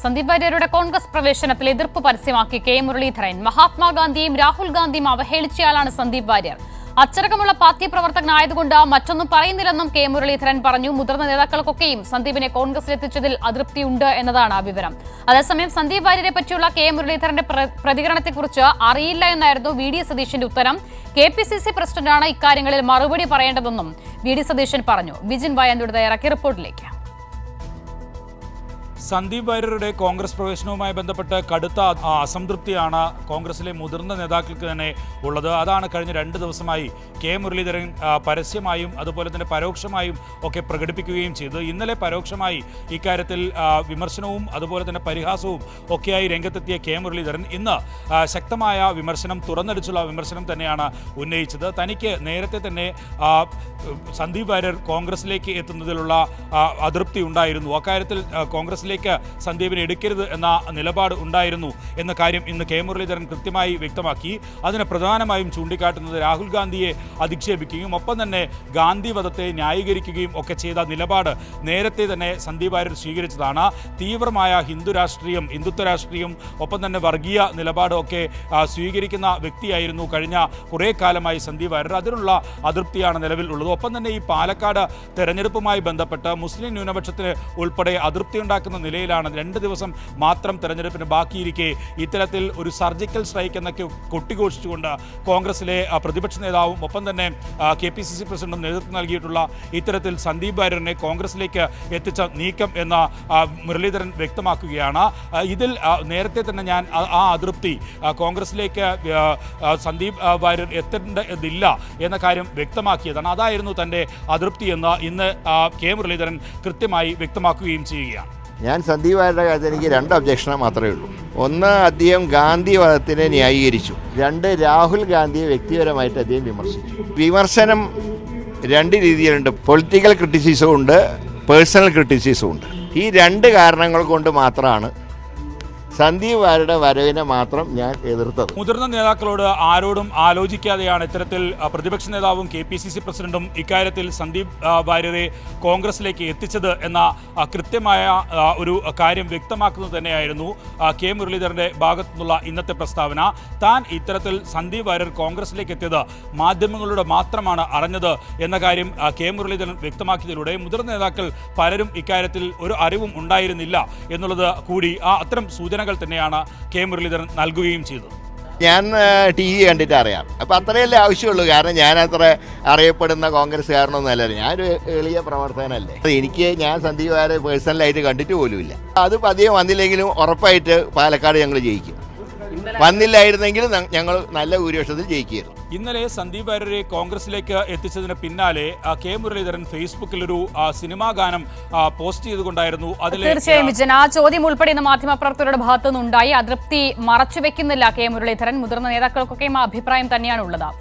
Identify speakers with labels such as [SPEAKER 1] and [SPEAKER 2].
[SPEAKER 1] സന്ദീപ് വാര്യരുടെ കോൺഗ്രസ് പ്രവേശനത്തിൽ എതിർപ്പ് പരസ്യമാക്കി കെ മുരളീധരൻ. മഹാത്മാഗാന്ധിയും രാഹുൽ ഗാന്ധിയും അവഹേളിച്ചയാളാണ് സന്ദീപ് വാര്യർ. അച്ചടക്കമുള്ള പാർട്ടി പ്രവർത്തകനായതുകൊണ്ട് മറ്റൊന്നും പറയുന്നില്ലെന്നും കെ മുരളീധരൻ പറഞ്ഞു. മുതിർന്ന നേതാക്കൾക്കൊക്കെയും സന്ദീപിനെ കോൺഗ്രസിലെത്തിച്ചതിൽ അതൃപ്തിയുണ്ട് എന്നതാണ് വിവരം. അതേസമയം സന്ദീപ് വാര്യരെ പറ്റിയുള്ള കെ മുരളീധരന്റെ പ്രതികരണത്തെക്കുറിച്ച് അറിയില്ല എന്നായിരുന്നു വി ഡി സതീശന്റെ ഉത്തരം. KPCC പ്രസിഡന്റാണ് ഇക്കാര്യങ്ങളിൽ മറുപടി പറയേണ്ടതെന്നും വി ഡി സതീശൻ പറഞ്ഞു. വിജിൻ വായന്തോട് തയ്യാറാക്കിയ റിപ്പോർട്ടിലേക്ക്.
[SPEAKER 2] സന്ദീപ് വാര്യരുടെ കോൺഗ്രസ് പ്രവേശനവുമായി ബന്ധപ്പെട്ട് കടുത്ത അസംതൃപ്തിയാണ് കോൺഗ്രസിലെ മുതിർന്ന നേതാക്കൾക്ക് തന്നെ ഉള്ളത്. അതാണ് കഴിഞ്ഞ 2 ദിവസമായി കെ മുരളീധരൻ പരസ്യമായും അതുപോലെ തന്നെ പരോക്ഷമായും ഒക്കെ പ്രകടിപ്പിക്കുകയും ചെയ്തു. ഇന്നലെ പരോക്ഷമായി ഇക്കാര്യത്തിൽ വിമർശനവും അതുപോലെ തന്നെ പരിഹാസവും ഒക്കെയായി രംഗത്തെത്തിയ കെ മുരളീധരൻ ഇന്ന് ശക്തമായ വിമർശനം, തുറന്നടിച്ചുള്ള വിമർശനം തന്നെയാണ് ഉന്നയിച്ചത്. തനിക്ക് നേരത്തെ തന്നെ സന്ദീപ് വാര്യർ കോൺഗ്രസിലേക്ക് എത്തുന്നതിലുള്ള അതൃപ്തി ഉണ്ടായിരുന്നു. അക്കാര്യത്തിൽ കോൺഗ്രസിലേക്ക് സന്ദീപിനെ എടുക്കരുത് എന്ന നിലപാട് ഉണ്ടായിരുന്നു എന്ന കാര്യം ഇന്ന് കെ മുരളീധരൻ കൃത്യമായി വ്യക്തമാക്കി. അതിന് പ്രധാനമായും ചൂണ്ടിക്കാട്ടുന്നത് രാഹുൽ ഗാന്ധിയെ അധിക്ഷേപിക്കുകയും ഒപ്പം തന്നെ ഗാന്ധി വധത്തെ ന്യായീകരിക്കുകയും ഒക്കെ ചെയ്ത നിലപാട് നേരത്തെ തന്നെ സന്ദീപ് വാര്യർ സ്വീകരിച്ചതാണ്. തീവ്രമായ ഹിന്ദുത്വ രാഷ്ട്രീയം ഒപ്പം തന്നെ വർഗീയ നിലപാടും ഒക്കെ സ്വീകരിക്കുന്ന വ്യക്തിയായിരുന്നു കഴിഞ്ഞ കുറേ കാലമായി സന്ദീപ് വാര്യർ. അതിനുള്ള അതൃപ്തിയാണ് നിലവിൽ ഉള്ളത്. ഒപ്പം തന്നെ ഈ പാലക്കാട് തെരഞ്ഞെടുപ്പുമായി ബന്ധപ്പെട്ട് മുസ്ലിം ന്യൂനപക്ഷത്തിന് ഉൾപ്പെടെ അതൃപ്തി ഉണ്ടാക്കുന്ന നിലയിലാണ് 2 ദിവസം മാത്രം തെരഞ്ഞെടുപ്പിന് ബാക്കിയിരിക്കെ ഇത്തരത്തിൽ ഒരു സർജിക്കൽ സ്ട്രൈക്ക് എന്നൊക്കെ കൊട്ടിഘോഷിച്ചുകൊണ്ട് കോൺഗ്രസിലെ പ്രതിപക്ഷ നേതാവും ഒപ്പം തന്നെ KPCC പ്രസിഡന്റും നേതൃത്വം നൽകിയിട്ടുള്ള ഇത്തരത്തിൽ സന്ദീപ് വാര്യറിനെ കോൺഗ്രസിലേക്ക് എത്തിച്ച നീക്കം എന്ന മുരളീധരൻ വ്യക്തമാക്കുകയാണ്. ഇതിൽ നേരത്തെ തന്നെ ഞാൻ ആ അതൃപ്തി കോൺഗ്രസിലേക്ക് സന്ദീപ് വാര്യർ എത്തേണ്ടതില്ല എന്ന കാര്യം വ്യക്തമാക്കിയതാണ്. അതായിരുന്നു തൻ്റെ അതൃപ്തി എന്ന് ഇന്ന് കെ മുരളീധരൻ കൃത്യമായി വ്യക്തമാക്കുകയും ചെയ്യുകയാണ്.
[SPEAKER 3] ഞാൻ സന്ദീപ് വാര്യരുടെ കാര്യത്തിൽ എനിക്ക് 2 ഒബ്ജക്ഷൻ മാത്രമേ ഉള്ളൂ. ഒന്ന്, അദ്ദേഹം ഗാന്ധി വധത്തിനെ ന്യായീകരിച്ചു. 2, രാഹുൽ ഗാന്ധിയെ വ്യക്തിപരമായിട്ട് അദ്ദേഹം വിമർശിച്ചു. വിമർശനം 2 രീതിയിലുണ്ട്. പൊളിറ്റിക്കൽ ക്രിറ്റിസിസവും ഉണ്ട്, പേഴ്സണൽ ക്രിറ്റിസിസവും ഉണ്ട്. ഈ 2 കാരണങ്ങൾ കൊണ്ട് മാത്രമാണ് സന്ദീപ് വാര്യരുടെ വരവിനെ മാത്രം ഞാൻ എതിർത്തത്.
[SPEAKER 2] മുതിർന്ന നേതാക്കളോട് ആരോടും ആലോചിക്കാതെയാണ് ഇത്തരത്തിൽ പ്രതിപക്ഷ നേതാവും KPCC പ്രസിഡന്റും ഇക്കാര്യത്തിൽ സന്ദീപ് വാര്യരെ കോൺഗ്രസിലേക്ക് എത്തിച്ചത് എന്ന കൃത്യമായ ഒരു കാര്യം വ്യക്തമാക്കുന്നത് തന്നെയായിരുന്നു കെ മുരളീധരന്റെ ഭാഗത്തു നിന്നുള്ള ഇന്നത്തെ പ്രസ്താവന. താൻ ഇത്തരത്തിൽ സന്ദീപ് വാര്യർ കോൺഗ്രസിലേക്ക് എത്തിയത് മാധ്യമങ്ങളിലൂടെ മാത്രമാണ് അറിഞ്ഞത് എന്ന കാര്യം കെ മുരളീധരൻ വ്യക്തമാക്കിയതിലൂടെ മുതിർന്ന നേതാക്കൾ പലരും ഇക്കാര്യത്തിൽ ഒരു അറിവും ഉണ്ടായിരുന്നില്ല എന്നുള്ളത് കൂടി അത്തരം സൂചനകൾ തന്നെയാണ് കെ മുരളീധരൻ നൽകുകയും ചെയ്തത്.
[SPEAKER 3] ഞാൻ TV കണ്ടിട്ട് അറിയാം. അപ്പോൾ അത്രയല്ലേ ആവശ്യമുള്ളൂ. കാരണം ഞാൻ അത്ര അറിയപ്പെടുന്ന കോൺഗ്രസ്സുകാരനൊന്നുമല്ല. ഞാനൊരു എളിയ പ്രവർത്തകനല്ലേ. ഞാൻ സന്ദീപ് വാര്യരെ പേഴ്സണലായിട്ട് കണ്ടിട്ട് പോലുമില്ല. അത് പതിയെ വന്നില്ലെങ്കിലും ഉറപ്പായിട്ട് പാലക്കാട് ഞങ്ങൾ ജയിക്കും. വന്നില്ലായിരുന്നെങ്കിൽ ഞങ്ങൾ നല്ല ഭൂരിപക്ഷത്തിൽ ജയിക്കുകയായിരുന്നു.
[SPEAKER 2] ഇന്നലെ സന്ദീപ് വാര്യരെ കോൺഗ്രസിലേക്ക് എത്തിച്ചതിന് പിന്നാലെ കെ മുരളീധരൻ ഫേസ്ബുക്കിൽ ഒരു സിനിമാ ഗാനം പോസ്റ്റ് ചെയ്തുകൊണ്ടായിരുന്നു
[SPEAKER 1] തീർച്ചയായും വിജയൻ, ആ ചോദ്യം ഉൾപ്പെടെ ഇന്ന് മാധ്യമപ്രവർത്തകരുടെ ഭാഗത്തുനിന്നുണ്ടായി. അതൃപ്തി മറച്ചുവെക്കുന്നില്ല കെ മുരളീധരൻ. മുതിർന്ന നേതാക്കൾക്കൊക്കെയും അഭിപ്രായം തന്നെയാണ് ഉള്ളത്.